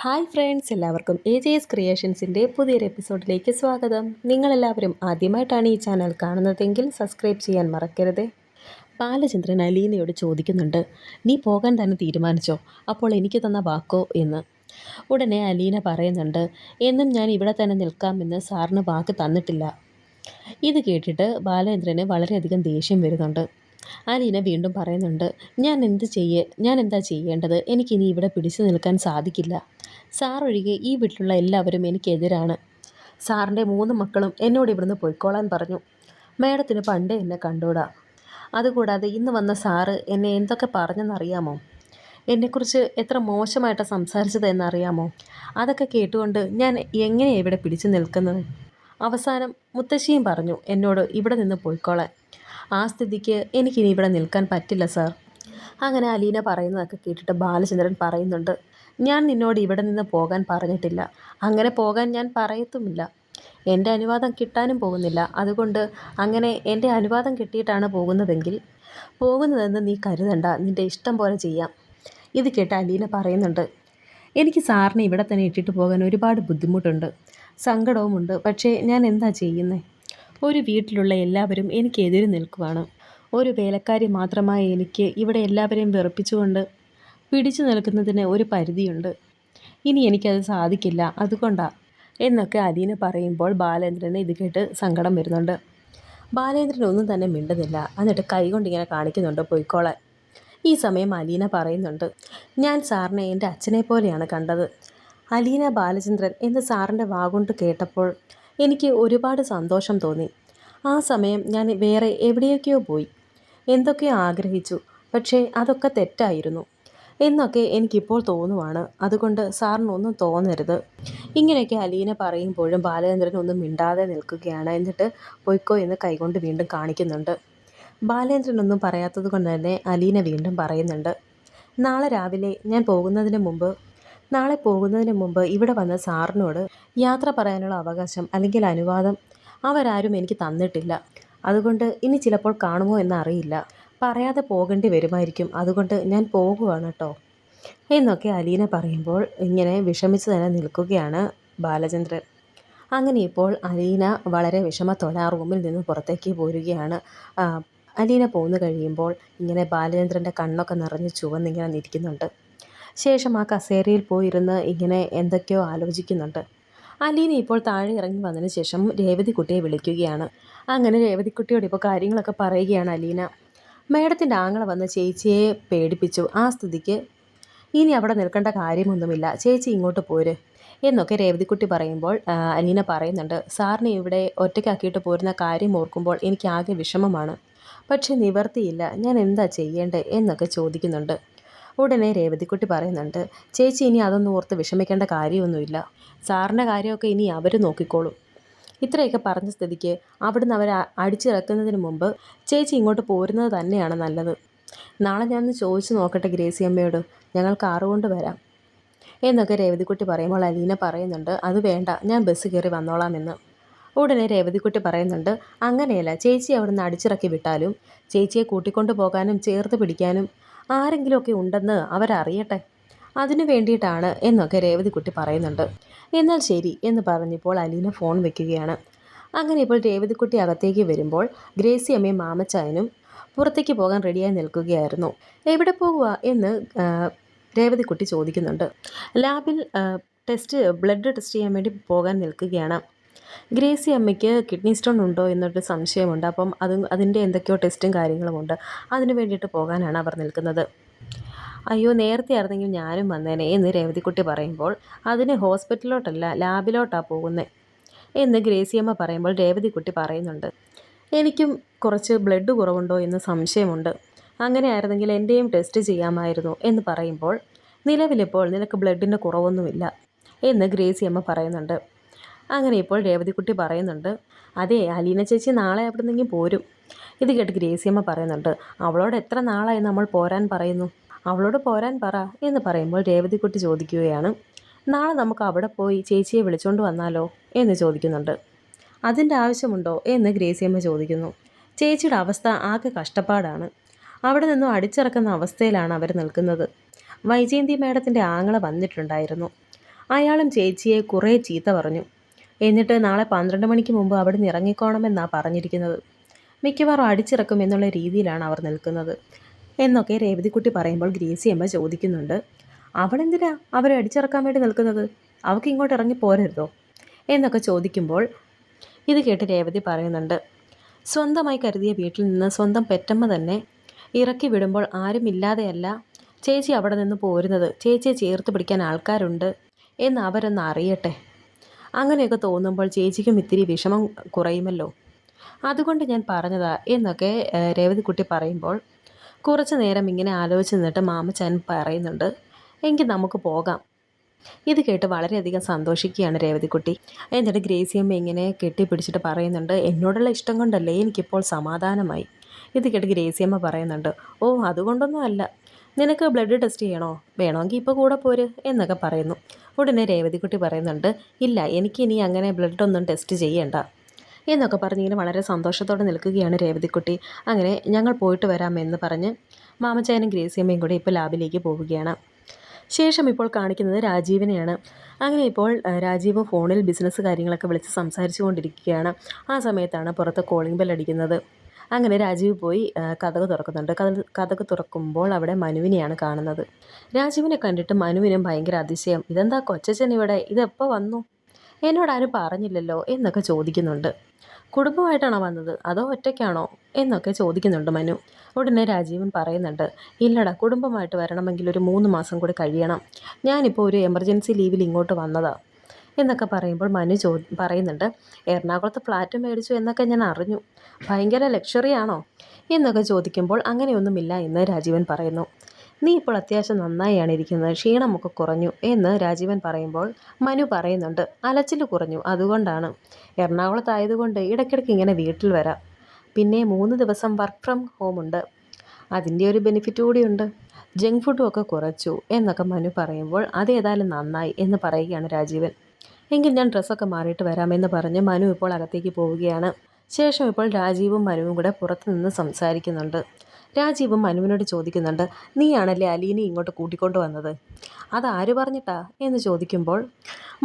Hi friends, എല്ലാവർക്കും AJS ക്രിയേഷൻസിൻ്റെ പുതിയൊരു എപ്പിസോഡിലേക്ക് സ്വാഗതം. നിങ്ങളെല്ലാവരും ആദ്യമായിട്ടാണ് ഈ ചാനൽ കാണുന്നതെങ്കിൽ സബ്സ്ക്രൈബ് ചെയ്യാൻ മറക്കരുത്. ബാലചന്ദ്രൻ അലീനയോട് ചോദിക്കുന്നുണ്ട്, നീ പോകാൻ തന്നെ തീരുമാനിച്ചോ? അപ്പോൾ എനിക്ക് തന്ന വാക്കോ എന്ന്. ഉടനെ അലീന പറയുന്നുണ്ട്, എന്നും ഞാൻ ഇവിടെ തന്നെ നിൽക്കാമെന്ന് സാറിന് വാക്ക് തന്നിട്ടില്ല. ഇത് കേട്ടിട്ട് ബാലേന്ദ്രന് വളരെയധികം ദേഷ്യം വരുന്നുണ്ട്. അലീന വീണ്ടും പറയുന്നുണ്ട്, ഞാൻ എന്താ ചെയ്യേണ്ടത്? എനിക്കിനി ഇവിടെ പിടിച്ചു നിൽക്കാൻ സാധിക്കില്ല. സാറൊഴികെ ഈ വീട്ടിലുള്ള എല്ലാവരും എനിക്കെതിരാണ്. സാറിൻ്റെ 3 മക്കളും എന്നോട് ഇവിടുന്ന് പൊയ്ക്കോളാൻ പറഞ്ഞു. മേഡത്തിന് പണ്ടേ എന്നെ കണ്ടൂടാ. അതുകൂടാതെ ഇന്ന് വന്ന സാറ് എന്നെ എന്തൊക്കെ പറഞ്ഞെന്നറിയാമോ? എന്നെക്കുറിച്ച് എത്ര മോശമായിട്ടാണ് സംസാരിച്ചത് എന്നറിയാമോ? അതൊക്കെ കേട്ടുകൊണ്ട് ഞാൻ എങ്ങനെയാണ് ഇവിടെ പിടിച്ചു നിൽക്കുന്നത്? അവസാനം മുത്തശ്ശിയും പറഞ്ഞു എന്നോട് ഇവിടെ നിന്ന് പോയിക്കോളാൻ. ആ സ്ഥിതിക്ക് എനിക്കിനി ഇവിടെ നിൽക്കാൻ പറ്റില്ല സാർ. അങ്ങനെ അലീന പറയുന്നതൊക്കെ കേട്ടിട്ട് ബാലചന്ദ്രൻ പറയുന്നുണ്ട്, ഞാൻ നിന്നോട് ഇവിടെ നിന്ന് പോകാൻ പറഞ്ഞിട്ടില്ല. അങ്ങനെ പോകാൻ ഞാൻ പറയത്തുമില്ല. എൻ്റെ അനുവാദം കിട്ടാനും പോകുന്നില്ല. അതുകൊണ്ട് അങ്ങനെ എൻ്റെ അനുവാദം കിട്ടിയിട്ടാണ് പോകുന്നതെന്ന് നീ കരുതണ്ട. നിൻ്റെ ഇഷ്ടം പോലെ ചെയ്യാം. ഇത് കേട്ട് അലീന പറയുന്നുണ്ട്, എനിക്ക് സാറിനെ ഇവിടെ തന്നെ ഇട്ടിട്ട് പോകാൻ ഒരുപാട് ബുദ്ധിമുട്ടുണ്ട്, സങ്കടവുമുണ്ട്. പക്ഷേ ഞാൻ എന്താ ചെയ്യുന്നത്? ഒരു വീട്ടിലുള്ള എല്ലാവരും എനിക്കെതിരെ നിൽക്കുവാണ്. ഒരു വേലക്കാരി മാത്രമായ എനിക്ക് ഇവിടെ എല്ലാവരെയും വെറുപ്പിച്ചുകൊണ്ട് പിടിച്ചു നിൽക്കുന്നതിന് ഒരു പരിധിയുണ്ട്. ഇനി എനിക്കത് സാധിക്കില്ല, അതുകൊണ്ടാണ് എന്നൊക്കെ അലീന പറയുമ്പോൾ ബാലേന്ദ്രന് ഇത് കേട്ട് സങ്കടം വരുന്നുണ്ട്. ബാലേന്ദ്രൻ ഒന്നും തന്നെ മിണ്ടുന്നില്ല. എന്നിട്ട് കൈകൊണ്ട് ഇങ്ങനെ കാണിക്കുന്നുണ്ട് പൊയ്ക്കോളാൻ. ഈ സമയം അലീന പറയുന്നുണ്ട്, ഞാൻ സാറിനെ എൻ്റെ അച്ഛനെ പോലെയാണ് കണ്ടത്. അലീന ബാലചന്ദ്രൻ എന്ന് സാറിൻ്റെ വാഗൊണ്ട് കേട്ടപ്പോൾ എനിക്ക് ഒരുപാട് സന്തോഷം തോന്നി. ആ സമയം ഞാൻ വേറെ എവിടെയൊക്കെയോ പോയി, എന്തൊക്കെയോ ആഗ്രഹിച്ചു. പക്ഷേ അതൊക്കെ തെറ്റായിരുന്നു എന്നൊക്കെ എനിക്കിപ്പോൾ തോന്നുവാണ്. അതുകൊണ്ട് സാറിനൊന്നും തോന്നരുത്. ഇങ്ങനെയൊക്കെ അലീന പറയുമ്പോഴും ബാലചന്ദ്രൻ ഒന്നും മിണ്ടാതെ നിൽക്കുകയാണ്. എന്നിട്ട് പൊയ്ക്കോ എന്ന് കൈകൊണ്ട് വീണ്ടും കാണിക്കുന്നുണ്ട്. ബാലേന്ദ്രൻ ഒന്നും പറയാത്തത് കൊണ്ട് തന്നെ അലീന വീണ്ടും പറയുന്നുണ്ട്, നാളെ പോകുന്നതിന് മുമ്പ് ഇവിടെ വന്ന സാറിനോട് യാത്ര പറയാനുള്ള അവകാശം അല്ലെങ്കിൽ അനുവാദം അവരാരും എനിക്ക് തന്നിട്ടില്ല. അതുകൊണ്ട് ഇനി ചിലപ്പോൾ കാണുമോ എന്നറിയില്ല. പറയാതെ പോകേണ്ടി വരുമായിരിക്കും. അതുകൊണ്ട് ഞാൻ പോകുവാണ് കേട്ടോ എന്നൊക്കെ അലീന പറയുമ്പോൾ ഇങ്ങനെ വിഷമിച്ച് തന്നെ നിൽക്കുകയാണ് ബാലചന്ദ്രൻ. അങ്ങനെ ഇപ്പോൾ അലീന വളരെ വിഷമത്തോടെ ആ റൂമിൽ നിന്ന് പുറത്തേക്ക് പോരുകയാണ്. അലീന പോന്നു കഴിയുമ്പോൾ ഇങ്ങനെ ബാലചന്ദ്രൻ്റെ കണ്ണൊക്കെ നിറഞ്ഞ് ചുവന്നിങ്ങനെ നിൽക്കുന്നുണ്ട്. ശേഷം ആ കസേരയിൽ പോയിരുന്ന് ഇങ്ങനെ എന്തൊക്കെയോ ആലോചിക്കുന്നുണ്ട്. അലീന ഇപ്പോൾ താഴെ ഇറങ്ങി വന്നതിന് ശേഷം രേവതിക്കുട്ടിയെ വിളിക്കുകയാണ്. അങ്ങനെ രേവതിക്കുട്ടിയോട് ഇപ്പോൾ കാര്യങ്ങളൊക്കെ പറയുകയാണ് അലീന. മേഡത്തിൻ്റെ ആങ്ങള വന്ന് ചേച്ചിയെ പേടിപ്പിച്ചു. ആ സ്ഥിതിക്ക് ഇനി അവിടെ നിൽക്കേണ്ട കാര്യമൊന്നുമില്ല, ചേച്ചി ഇങ്ങോട്ട് പോര് എന്നൊക്കെ രേവതിക്കുട്ടി പറയുമ്പോൾ അലീന പറയുന്നുണ്ട്, സാറിനെ ഇവിടെ ഒറ്റയ്ക്കാക്കിയിട്ട് പോരുന്ന കാര്യം ഓർക്കുമ്പോൾ എനിക്ക് ആകെ വിഷമമാണ്. പക്ഷെ നിവർത്തിയില്ല, ഞാൻ എന്താ ചെയ്യേണ്ടത് എന്നൊക്കെ ചോദിക്കുന്നുണ്ട്. ഉടനെ രേവതിക്കുട്ടി പറയുന്നുണ്ട്, ചേച്ചി ഇനി അതൊന്നും ഓർത്ത് വിഷമിക്കേണ്ട കാര്യമൊന്നുമില്ല. സാറിൻ്റെ കാര്യമൊക്കെ ഇനി അവർ നോക്കിക്കോളും. ഇത്രയൊക്കെ പറഞ്ഞ സ്ഥിതിക്ക് അവിടുന്ന് അവർ അടിച്ചിറക്കുന്നതിന് മുമ്പ് ചേച്ചി ഇങ്ങോട്ട് പോരുന്നത് തന്നെയാണ് നല്ലത്. നാളെ ഞാനൊന്ന് ചോദിച്ചു നോക്കട്ടെ ഗ്രേസി അമ്മയോട്, ഞങ്ങൾ കാറ് കൊണ്ട് വരാം എന്നൊക്കെ രേവതിക്കുട്ടി പറയുമ്പോൾ അലീന പറയുന്നുണ്ട്, അത് വേണ്ട, ഞാൻ ബസ് കയറി വന്നോളാം എന്ന്. ഉടനെ രേവതിക്കുട്ടി പറയുന്നുണ്ട്, അങ്ങനെയല്ല, ചേച്ചി അവിടുന്ന് അടിച്ചിറക്കി വിട്ടാലും ചേച്ചിയെ കൂട്ടിക്കൊണ്ടു പോകാനും ചേർത്ത് പിടിക്കാനും ആരെങ്കിലുമൊക്കെ ഉണ്ടെന്ന് അവരറിയട്ടെ, അതിനു വേണ്ടിയിട്ടാണ് എന്നൊക്കെ രേവതിക്കുട്ടി പറയുന്നുണ്ട്. എന്നാൽ ശരി എന്ന് പറഞ്ഞപ്പോൾ അലീന ഫോൺ വെക്കുകയാണ്. അങ്ങനെ ഇപ്പോൾ രേവതിക്കുട്ടി അകത്തേക്ക് വരുമ്പോൾ ഗ്രേസി അമ്മയും മാമച്ചായനും പുറത്തേക്ക് പോകാൻ റെഡിയായി നിൽക്കുകയായിരുന്നു. എവിടെ പോകുക എന്ന് രേവതിക്കുട്ടി ചോദിക്കുന്നുണ്ട്. ലാബിൽ ബ്ലഡ് ടെസ്റ്റ് ചെയ്യാൻ വേണ്ടി പോകാൻ നിൽക്കുകയാണ്. ഗ്രേസി അമ്മയ്ക്ക് കിഡ്നി സ്റ്റോൺ ഉണ്ടോ എന്നൊരു സംശയമുണ്ട്. അപ്പം അതിൻ്റെ എന്തൊക്കെയോ ടെസ്റ്റും കാര്യങ്ങളുമുണ്ട്. അതിന് വേണ്ടിയിട്ട് പോകാനാണ് അവർ നിൽക്കുന്നത്. അയ്യോ, നേരത്തെ ആയിരുന്നെങ്കിൽ ഞാനും വന്നേനെ എന്ന് രേവതിക്കുട്ടി പറയുമ്പോൾ, അതിന് ഹോസ്പിറ്റലിലോട്ടല്ല ലാബിലോട്ടാണ് പോകുന്നത് എന്ന് ഗ്രേസിയമ്മ പറയുമ്പോൾ രേവതിക്കുട്ടി പറയുന്നുണ്ട്, എനിക്കും കുറച്ച് ബ്ലഡ് കുറവുണ്ടോ എന്ന് സംശയമുണ്ട്. അങ്ങനെ ആയിരുന്നെങ്കിൽ എൻ്റെയും ടെസ്റ്റ് ചെയ്യാമായിരുന്നു എന്ന് പറയുമ്പോൾ, നിലവിലിപ്പോൾ നിനക്ക് ബ്ലഡിൻ്റെ കുറവൊന്നുമില്ല എന്ന് ഗ്രേസിയമ്മ പറയുന്നുണ്ട്. അങ്ങനെ ഇപ്പോൾ രേവതിക്കുട്ടി പറയുന്നുണ്ട്, അതെ, അലീന ചേച്ചി നാളെ അവിടെ നിന്നെങ്കിൽ പോരും. ഇത് കേട്ട് ഗ്രേസിയമ്മ പറയുന്നുണ്ട്, അവളോട് എത്ര നാളായി നമ്മൾ പോരാൻ പറയുന്നു, അവളോട് പോരാൻ പറ എന്ന് പറയുമ്പോൾ രേവതിക്കുട്ടി ചോദിക്കുകയാണ്, നാളെ നമുക്ക് അവിടെ പോയി ചേച്ചിയെ വിളിച്ചുകൊണ്ട് വന്നാലോ എന്ന് ചോദിക്കുന്നുണ്ട്. അതിൻ്റെ ആവശ്യമുണ്ടോ എന്ന് ഗ്രേസിയമ്മ ചോദിക്കുന്നു. ചേച്ചിയുടെ അവസ്ഥ ആകെ കഷ്ടപ്പാടാണ്. അവിടെ നിന്നും അടിച്ചിറക്കുന്ന അവസ്ഥയിലാണ് അവർ നിൽക്കുന്നത്. വൈജയന്തി മേഡത്തിൻ്റെ ആങ്ങള വന്നിട്ടുണ്ടായിരുന്നു. അയാളും ചേച്ചിയെ കുറേ ചീത്ത പറഞ്ഞു. എന്നിട്ട് നാളെ 12 മണിക്ക് മുമ്പ് അവിടെ നിന്ന് ഇറങ്ങിക്കോണമെന്നാണ് പറഞ്ഞിരിക്കുന്നത്. മിക്കവാറും അടിച്ചിറക്കും എന്നുള്ള രീതിയിലാണ് അവർ നിൽക്കുന്നത് എന്നൊക്കെ രേവതിക്കുട്ടി പറയുമ്പോൾ ഗ്രേസിയമ്മ ചോദിക്കുന്നുണ്ട്. അവളെന്തിനാ അവരെ അടിച്ചിറക്കാൻ വേണ്ടി നിൽക്കുന്നത്? അവൾക്ക് ഇങ്ങോട്ട് ഇറങ്ങി പോരരുതോ എന്നൊക്കെ ചോദിക്കുമ്പോൾ ഇത് കേട്ട് രേവതി പറയുന്നുണ്ട്, സ്വന്തമായി കരുതിയ വീട്ടിൽ നിന്ന് സ്വന്തം പെറ്റമ്മ തന്നെ ഇറക്കി വിടുമ്പോൾ ആരുമില്ലാതെയല്ല ചേച്ചി അവിടെ നിന്ന് പോരുന്നത്. ചേച്ചിയെ ചേർത്ത് പിടിക്കാൻ ആൾക്കാരുണ്ട് എന്ന് അവരൊന്ന് അറിയട്ടെ. അങ്ങനെയൊക്കെ തോന്നുമ്പോൾ ചേച്ചിക്കും ഇത്തിരി വിഷമം കുറയുമല്ലോ. അതുകൊണ്ട് ഞാൻ പറഞ്ഞതാ എന്നൊക്കെ രേവതിക്കുട്ടി പറയുമ്പോൾ കുറച്ച് നേരം ഇങ്ങനെ ആലോചിച്ച് നിന്നിട്ട് മാമച്ചാൻ പറയുന്നുണ്ട്, എങ്കിൽ നമുക്ക് പോകാം. ഇത് കേട്ട് വളരെയധികം സന്തോഷിക്കുകയാണ് രേവതിക്കുട്ടി. എന്നിട്ട് ഗ്രേസിയമ്മ ഇങ്ങനെ കെട്ടിപ്പിടിച്ചിട്ട് പറയുന്നുണ്ട്, എന്നോടുള്ള ഇഷ്ടം കൊണ്ടല്ലേ എനിക്കിപ്പോൾ സമാധാനമായി. ഇത് കേട്ട് ഗ്രേസിയമ്മ പറയുന്നുണ്ട്, ഓ അതുകൊണ്ടൊന്നും അല്ല, നിനക്ക് ബ്ലഡ് ടെസ്റ്റ് ചെയ്യണോ? വേണമെങ്കിൽ ഇപ്പോൾ കൂടെ പോര് എന്നൊക്കെ പറയുന്നു. ഉടനെ രേവതിക്കുട്ടി പറയുന്നുണ്ട്, ഇല്ല എനിക്കിനി അങ്ങനെ ബ്ലഡൊന്നും ടെസ്റ്റ് ചെയ്യണ്ട എന്നൊക്കെ പറഞ്ഞിങ്ങനെ വളരെ സന്തോഷത്തോടെ നിൽക്കുകയാണ് രേവതിക്കുട്ടി. അങ്ങനെ ഞങ്ങൾ പോയിട്ട് വരാമെന്ന് പറഞ്ഞ് മാമച്ചായനും ഗ്രേസിയമ്മയും കൂടി ഇപ്പോൾ ലാബിലേക്ക് പോവുകയാണ്. ശേഷം ഇപ്പോൾ കാണിക്കുന്നത് രാജീവിനെയാണ്. അങ്ങനെ ഇപ്പോൾ രാജീവ് ഫോണിൽ ബിസിനസ് കാര്യങ്ങളൊക്കെ വിളിച്ച് സംസാരിച്ചു കൊണ്ടിരിക്കുകയാണ്. ആ സമയത്താണ് പുറത്ത് കോളിംഗ് ബെൽ അടിക്കുന്നത്. അങ്ങനെ രാജീവ് പോയി കതക് തുറക്കുന്നുണ്ട്. കതക് തുറക്കുമ്പോൾ അവിടെ മനുവിനെയാണ് കാണുന്നത്. രാജീവിനെ കണ്ടിട്ട് മനുവിനും ഭയങ്കര അതിശയം. ഇതെന്താ കൊച്ചച്ഛൻ ഇവിടെ? ഇതെപ്പോൾ വന്നു? എന്നോടാരും പറഞ്ഞില്ലല്ലോ എന്നൊക്കെ ചോദിക്കുന്നുണ്ട്. കുടുംബമായിട്ടാണോ വന്നത് അതോ ഒറ്റയ്ക്കാണോ എന്നൊക്കെ ചോദിക്കുന്നുണ്ട് മനു. ഉടനെ രാജീവൻ പറയുന്നുണ്ട്, ഇല്ലടാ, കുടുംബമായിട്ട് വരണമെങ്കിൽ ഒരു 3 മാസം കൂടി കഴിയണം. ഞാനിപ്പോൾ ഒരു എമർജൻസി ലീവിൽ ഇങ്ങോട്ട് വന്നതാ എന്നൊക്കെ പറയുമ്പോൾ മനു പറയുന്നുണ്ട്, എറണാകുളത്ത് ഫ്ലാറ്റ് മേടിച്ചു എന്നൊക്കെ ഞാൻ അറിഞ്ഞു. ഭയങ്കര ലക്ഷറി ആണോ എന്നൊക്കെ ചോദിക്കുമ്പോൾ അങ്ങനെയൊന്നുമില്ല എന്ന് രാജീവൻ പറയുന്നു. നീ ഇപ്പോൾ അത്യാവശ്യം നന്നായാണ് ഇരിക്കുന്നത്, ക്ഷീണമൊക്കെ കുറഞ്ഞു എന്ന് രാജീവൻ പറയുമ്പോൾ മനു പറയുന്നുണ്ട്, അലച്ചിൽ കുറഞ്ഞു, അതുകൊണ്ടാണ്. എറണാകുളത്തായതുകൊണ്ട് ഇടയ്ക്കിടയ്ക്ക് ഇങ്ങനെ വീട്ടിൽ വരാം. പിന്നെ 3 ദിവസം വർക്ക് ഫ്രം ഹോം ഉണ്ട്, അതിൻ്റെ ഒരു ബെനിഫിറ്റ് കൂടിയുണ്ട്. ജങ്ക് ഫുഡും ഒക്കെ കുറച്ചു എന്നൊക്കെ മനു പറയുമ്പോൾ അതേതായാലും നന്നായി എന്ന് പറയുകയാണ് രാജീവൻ. എങ്കിൽ ഞാൻ ഡ്രസ്സൊക്കെ മാറിയിട്ട് വരാമെന്ന് പറഞ്ഞ് മനു ഇപ്പോൾ അകത്തേക്ക് പോവുകയാണ്. ശേഷം ഇപ്പോൾ രാജീവും മനുവും കൂടെ പുറത്തു നിന്ന് സംസാരിക്കുന്നുണ്ട്. രാജീവും മനുവിനോട് ചോദിക്കുന്നുണ്ട്, നീയാണല്ലേ അലീനെ ഇങ്ങോട്ട് കൂട്ടിക്കൊണ്ട് വന്നത്? അതാര് പറഞ്ഞിട്ടാ എന്ന് ചോദിക്കുമ്പോൾ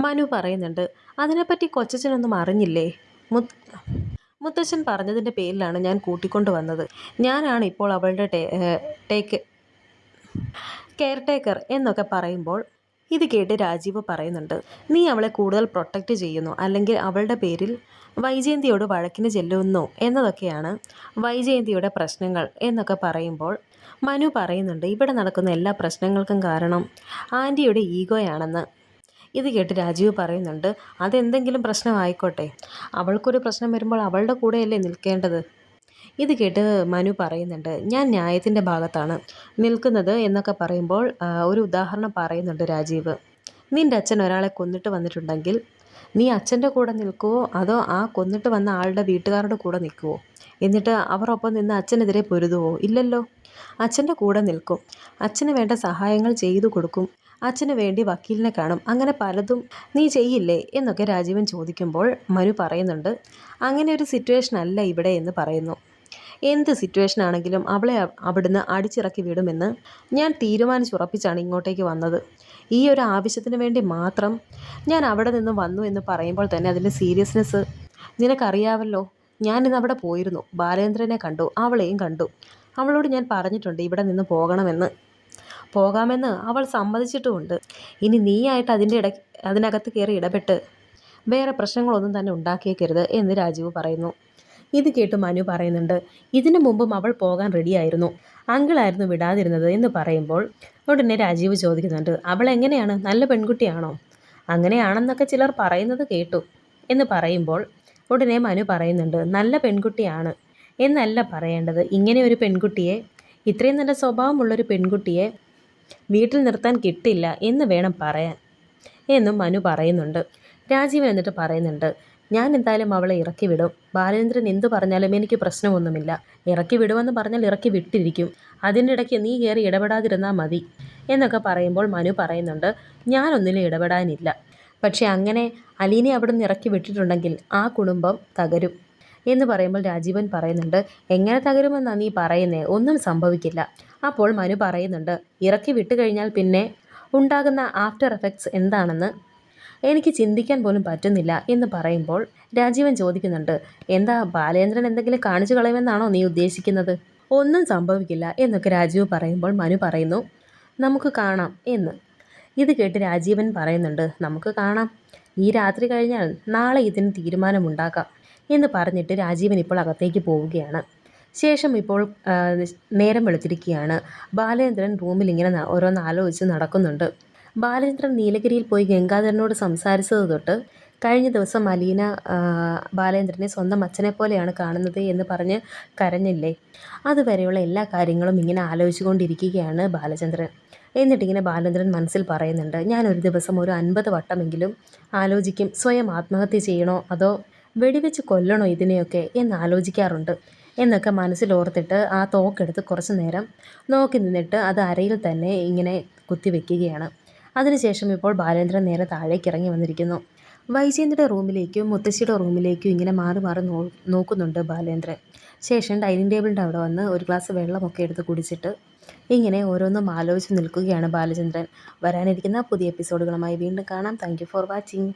മനു പറയുന്നുണ്ട്, അതിനെപ്പറ്റി കൊച്ചച്ഛനൊന്നും അറിഞ്ഞില്ലേ? മുത്തച്ഛൻ പറഞ്ഞതിൻ്റെ പേരിലാണ് ഞാൻ കൂട്ടിക്കൊണ്ട് വന്നത്. ഞാനാണ് ഇപ്പോൾ അവളുടെ കെയർ ടേക്കർ എന്നൊക്കെ പറയുമ്പോൾ ഇത് കേട്ട് രാജീവ് പറയുന്നുണ്ട്, നീ അവളെ കൂടുതൽ പ്രൊട്ടക്റ്റ് ചെയ്യുന്നു, അല്ലെങ്കിൽ അവളുടെ പേരിൽ വൈജയന്തിയോട് വഴക്കിന് ചെല്ലുന്നു എന്നതൊക്കെയാണ് വൈജയന്തിയുടെ പ്രശ്നങ്ങൾ എന്നൊക്കെ പറയുമ്പോൾ മനു പറയുന്നുണ്ട്, ഇവിടെ നടക്കുന്ന എല്ലാ പ്രശ്നങ്ങൾക്കും കാരണം ആൻറ്റിയുടെ ഈഗോയാണെന്ന്. ഇത് കേട്ട് രാജീവ് പറയുന്നുണ്ട്, അതെന്തെങ്കിലും പ്രശ്നമായിക്കോട്ടെ, അവൾക്കൊരു പ്രശ്നം വരുമ്പോൾ അവളുടെ കൂടെയല്ലേ നിൽക്കേണ്ടത്. ഇത് കേട്ട് മനു പറയുന്നുണ്ട്, ഞാൻ ന്യായത്തിൻ്റെ ഭാഗത്താണ് നിൽക്കുന്നത് എന്നൊക്കെ പറയുമ്പോൾ ഒരു ഉദാഹരണം പറയുന്നുണ്ട് രാജീവ്. നിൻ്റെ അച്ഛൻ ഒരാളെ കൊന്നിട്ട് വന്നിട്ടുണ്ടെങ്കിൽ നീ അച്ഛൻ്റെ കൂടെ നിൽക്കുവോ അതോ ആ കൊന്നിട്ട് വന്ന ആളുടെ വീട്ടുകാരുടെ കൂടെ നിൽക്കുവോ? എന്നിട്ട് അവർ ഒപ്പം നിന്ന് അച്ഛനെതിരെ പൊരുതുവോ? ഇല്ലല്ലോ, അച്ഛൻ്റെ കൂടെ നിൽക്കും, അച്ഛന് വേണ്ട സഹായങ്ങൾ ചെയ്തു കൊടുക്കും, അച്ഛന് വേണ്ടി വക്കീലിനെ കാണും, അങ്ങനെ പലതും നീ ചെയ്യില്ലേ എന്നൊക്കെ രാജീവൻ ചോദിക്കുമ്പോൾ മനു പറയുന്നുണ്ട്, അങ്ങനെ ഒരു സിറ്റുവേഷൻ അല്ല ഇവിടെ എന്ന് പറയുന്നു. എന്ത് സിറ്റുവേഷൻ ആണെങ്കിലും അവളെ അവിടുന്ന് അടിച്ചിറക്കി വിടുമെന്ന് ഞാൻ തീരുമാനിച്ചുറപ്പിച്ചാണ് ഇങ്ങോട്ടേക്ക് വന്നത്. ഈ ഒരു ആവശ്യത്തിന് വേണ്ടി മാത്രം ഞാൻ അവിടെ നിന്ന് വന്നു എന്ന് പറയുമ്പോൾ തന്നെ അതിൻ്റെ സീരിയസ്നെസ് നിനക്കറിയാമല്ലോ. ഞാനിന്ന് അവിടെ പോയിരുന്നു, ബാലേന്ദ്രനെ കണ്ടു, അവളെയും കണ്ടു. അവളോട് ഞാൻ പറഞ്ഞിട്ടുണ്ട് ഇവിടെ നിന്ന് പോകാമെന്ന് അവൾ സമ്മതിച്ചിട്ടുമുണ്ട്. ഇനി നീയായിട്ട് അതിനകത്ത് കയറി ഇടപെട്ട് വേറെ പ്രശ്നങ്ങളൊന്നും തന്നെ ഉണ്ടാക്കിയേക്കരുത് എന്ന് രാജീവ് പറയുന്നു. ഇത് കേട്ട് മനു പറയുന്നുണ്ട്, ഇതിനു മുമ്പും അവൾ പോകാൻ റെഡിയായിരുന്നു, അങ്കിളായിരുന്നു വിടാതിരുന്നത് എന്ന് പറയുമ്പോൾ ഉടനെ രാജീവ് ചോദിക്കുന്നുണ്ട്, അവൾ എങ്ങനെയാണ്, നല്ല പെൺകുട്ടിയാണോ? അങ്ങനെയാണെന്നൊക്കെ ചിലർ പറയുന്നത് കേട്ടു എന്ന് പറയുമ്പോൾ ഉടനെ മനു പറയുന്നുണ്ട്, നല്ല പെൺകുട്ടിയാണ് എന്നല്ല പറയേണ്ടത്, ഇങ്ങനെ ഒരു പെൺകുട്ടിയെ, ഇത്രയും നല്ല സ്വഭാവമുള്ളൊരു പെൺകുട്ടിയെ വീട്ടിൽ നിർത്താൻ കിട്ടില്ല എന്ന് വേണം പറയാൻ എന്നും മനു പറയുന്നുണ്ട്. രാജീവൻ എന്നിട്ട് പറയുന്നുണ്ട്, ഞാൻ എന്തായാലും അവളെ ഇറക്കി വിടും, ബാലേന്ദ്രൻ എന്തു പറഞ്ഞാലും എനിക്ക് പ്രശ്നമൊന്നുമില്ല, ഇറക്കി വിടുമെന്ന് പറഞ്ഞാൽ ഇറക്കി വിട്ടിരിക്കും, അതിൻ്റെ ഇടയ്ക്ക് നീ കയറി ഇടപെടാതിരുന്നാൽ മതി എന്നൊക്കെ പറയുമ്പോൾ മനു പറയുന്നുണ്ട്, ഞാനൊന്നിലും ഇടപെടാനില്ല, പക്ഷേ അങ്ങനെ അലീനെ അവിടെ നിന്ന് ഇറക്കി വിട്ടിട്ടുണ്ടെങ്കിൽ ആ കുടുംബം തകരും എന്ന് പറയുമ്പോൾ രാജീവൻ പറയുന്നുണ്ട്, എങ്ങനെ തകരുമെന്നാണ് നീ പറയുന്നേ? ഒന്നും സംഭവിക്കില്ല. അപ്പോൾ മനു പറയുന്നുണ്ട്, ഇറക്കി വിട്ടു കഴിഞ്ഞാൽ പിന്നെ ഉണ്ടാകുന്ന ആഫ്റ്റർ എഫക്ട്സ് എന്താണെന്ന് എനിക്ക് ചിന്തിക്കാൻ പോലും പറ്റുന്നില്ല എന്ന് പറയുമ്പോൾ രാജീവൻ ചോദിക്കുന്നുണ്ട്, എന്താ ബാലേന്ദ്രൻ എന്തെങ്കിലും കാണിച്ചു കളയുമെന്നാണോ നീ ഉദ്ദേശിക്കുന്നത്? ഒന്നും സംഭവിക്കില്ല എന്നൊക്കെ രാജീവ് പറയുമ്പോൾ മനു പറയുന്നു, നമുക്ക് കാണാം എന്ന്. ഇത് കേട്ട് രാജീവൻ പറയുന്നുണ്ട്, നമുക്ക് കാണാം, ഈ രാത്രി കഴിഞ്ഞാൽ നാളെ ഇതിന് തീരുമാനമുണ്ടാക്കാം എന്ന് പറഞ്ഞിട്ട് രാജീവൻ ഇപ്പോൾ അകത്തേക്ക് പോവുകയാണ്. ശേഷം ഇപ്പോൾ നേരം വെളുത്തിരിക്കുകയാണ്. ബാലേന്ദ്രൻ റൂമിൽ ഇങ്ങനെ ഓരോന്ന് ആലോചിച്ച് നടക്കുന്നുണ്ട്. ബാലേന്ദ്രൻ നീലഗിരിയിൽ പോയി ഗംഗാധരനോട് സംസാരിച്ചത് തൊട്ട് കഴിഞ്ഞ ദിവസം അലീന ബാലേന്ദ്രനെ സ്വന്തം അച്ഛനെ പോലെയാണ് കാണുന്നത് എന്ന് പറഞ്ഞ് കരഞ്ഞില്ലേ, അതുവരെയുള്ള എല്ലാ കാര്യങ്ങളും ഇങ്ങനെ ആലോചിച്ചു കൊണ്ടിരിക്കുകയാണ് ബാലചന്ദ്രൻ. എന്നിട്ടിങ്ങനെ ബാലേന്ദ്രൻ മനസ്സിൽ പറയുന്നുണ്ട്, ഞാൻ ഒരു ദിവസം ഒരു 50 വട്ടമെങ്കിലും ആലോചിക്കും, സ്വയം ആത്മഹത്യ ചെയ്യണോ അതോ വെടിവെച്ച് കൊല്ലണോ ഇതിനെയൊക്കെ എന്ന് ആലോചിക്കാറുണ്ട് എന്നൊക്കെ മനസ്സിലോർത്തിട്ട് ആ തോക്കെടുത്ത് കുറച്ച് നേരം നോക്കി നിന്നിട്ട് അത് അരയിൽ തന്നെ ഇങ്ങനെ കുത്തിവെക്കുകയാണ്. അതിനുശേഷം ഇപ്പോൾ ബാലേന്ദ്രൻ നേരെ താഴേക്ക് ഇറങ്ങി വന്നിരിക്കുന്നു. വൈജയന്തിയുടെ റൂമിലേക്കും മുത്തശ്ശിയുടെ റൂമിലേക്കും ഇങ്ങനെ മാറി മാറി നോക്കുന്നുണ്ട് ബാലേന്ദ്രൻ. ശേഷം ഡൈനിങ് ടേബിളിൻ്റെ അവിടെ വന്ന് ഒരു ഗ്ലാസ് വെള്ളമൊക്കെ എടുത്ത് കുടിച്ചിട്ട് ഇങ്ങനെ ഓരോന്നും ആലോചിച്ച് നിൽക്കുകയാണ് ബാലചന്ദ്രൻ. വരാനിരിക്കുന്ന പുതിയ എപ്പിസോഡുകളുമായി വീണ്ടും കാണാം. Thank you for watching.